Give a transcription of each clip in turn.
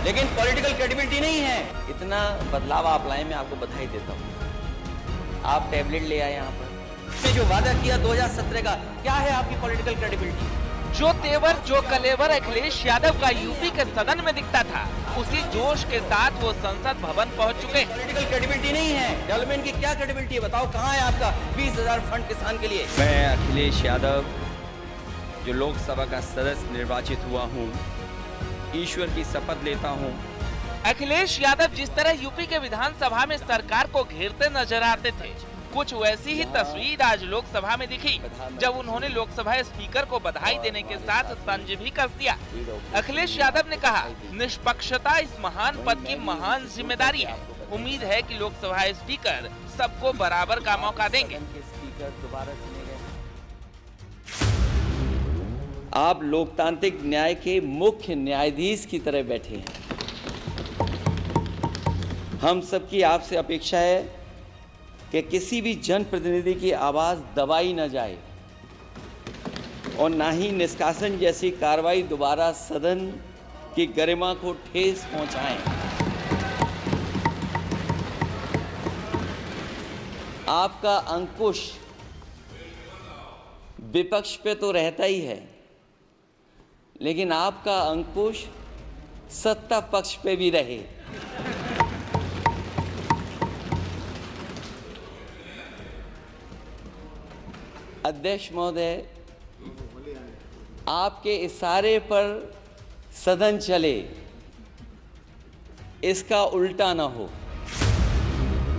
लेकिन political credibility नहीं है। इतना बदलाव आप लाए, मैं आपको बधाई देता हूँ। आप टैबलेट ले आए यहाँ पर, इसने जो वादा किया 2017 का, क्या है आपकी पॉलिटिकल क्रेडिबिलिटी? जो तेवर जो कलेवर अखिलेश यादव का यूपी के सदन में दिखता था, उसी जोश के साथ वो संसद भवन पहुंच चुके हैं। पॉलिटिकल क्रेडिबिलिटी नहीं है, डेवलपमेंट की क्या क्रेडिबिलिटी है? बताओ कहाँ है आपका 20,000 फंड किसान के लिए? मैं अखिलेश यादव जो लोकसभा का सदस्य निर्वाचित हुआ हूँ, ईश्वर की शपथ लेता हूँ। अखिलेश यादव जिस तरह यूपी के विधानसभा में सरकार को घेरते नजर आते थे, कुछ वैसी ही तस्वीर आज लोकसभा में दिखी, जब उन्होंने लोकसभा स्पीकर को बधाई देने के साथ तंज भी कस दिया। अखिलेश यादव ने कहा, निष्पक्षता इस महान पद की महान जिम्मेदारी है। उम्मीद है कि लोकसभा स्पीकर सबको बराबर का मौका देंगे। आप लोकतांत्रिक न्याय के मुख्य न्यायाधीश की तरह बैठे हैं। हम सबकी आपसे अपेक्षा है कि किसी भी जनप्रतिनिधि की आवाज दबाई न जाए और ना ही निष्कासन जैसी कार्रवाई दोबारा सदन की गरिमा को ठेस पहुंचाएं। आपका अंकुश विपक्ष पे तो रहता ही है, लेकिन आपका अंकुश सत्ता पक्ष पे भी रहे। अध्यक्ष महोदय, आपके इशारे पर सदन चले, इसका उल्टा न हो।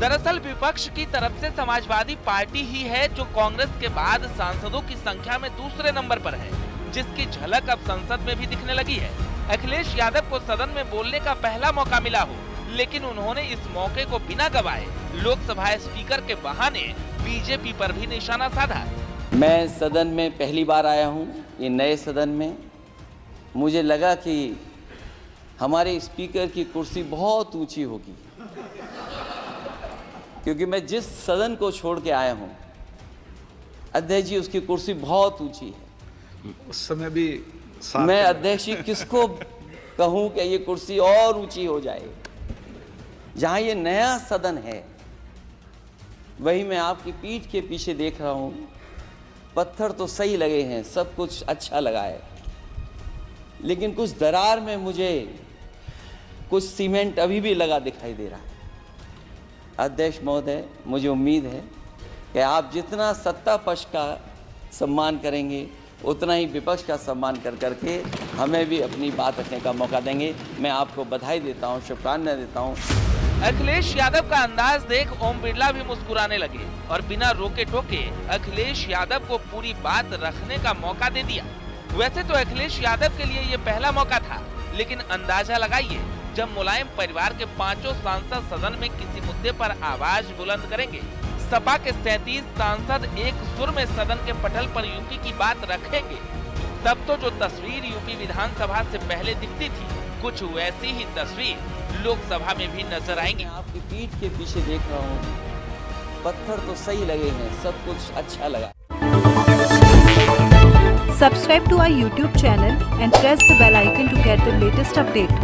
दरअसल विपक्ष की तरफ से समाजवादी पार्टी ही है जो कांग्रेस के बाद सांसदों की संख्या में दूसरे नंबर पर है, जिसकी झलक अब संसद में भी दिखने लगी है। अखिलेश यादव को सदन में बोलने का पहला मौका मिला हो, लेकिन उन्होंने इस मौके को बिना गवाए लोकसभा स्पीकर के बहाने बीजेपी पर भी निशाना साधा। मैं सदन में पहली बार आया हूं, ये नए सदन में। मुझे लगा कि हमारे स्पीकर की कुर्सी बहुत ऊंची होगी, क्योंकि मैं जिस सदन को छोड़ के आया हूं, अध्यक्ष जी, उसकी कुर्सी बहुत ऊंची है। उस समय भी मैं अध्यक्ष जी किसको कहूं कि ये कुर्सी और ऊंची हो जाए। जहां ये नया सदन है, वही मैं आपकी पीठ के पीछे देख रहा हूं, पत्थर तो सही लगे हैं, सब कुछ अच्छा लगा है, लेकिन कुछ दरार में मुझे कुछ सीमेंट अभी भी लगा दिखाई दे रहा है। अध्यक्ष महोदय, मुझे उम्मीद है कि आप जितना सत्ता पक्ष का सम्मान करेंगे, उतना ही विपक्ष का सम्मान कर करके हमें भी अपनी बात रखने का मौका देंगे। मैं आपको बधाई देता हूं, शुभकामनाएं देता हूं। अखिलेश यादव का अंदाज देख ओम बिरला भी मुस्कुराने लगे और बिना रोके टोके अखिलेश यादव को पूरी बात रखने का मौका दे दिया। वैसे तो अखिलेश यादव के लिए ये पहला मौका था, लेकिन अंदाजा लगाइए, जब मुलायम परिवार के 5 सांसद सदन में किसी मुद्दे पर आवाज बुलंद करेंगे, सपा के 37 सांसद एक सुर में सदन के पटल पर यूपी की बात रखेंगे, तब तो जो तस्वीर यूपी विधानसभा से पहले दिखती थी, कुछ वैसी ही तस्वीर लोकसभा में भी नजर आएंगी। आपकी पीठ के पीछे देख रहा हूँ, पत्थर तो सही लगे हैं, सब कुछ अच्छा लगा। Subscribe to our YouTube channel and press the bell icon to get the latest updates.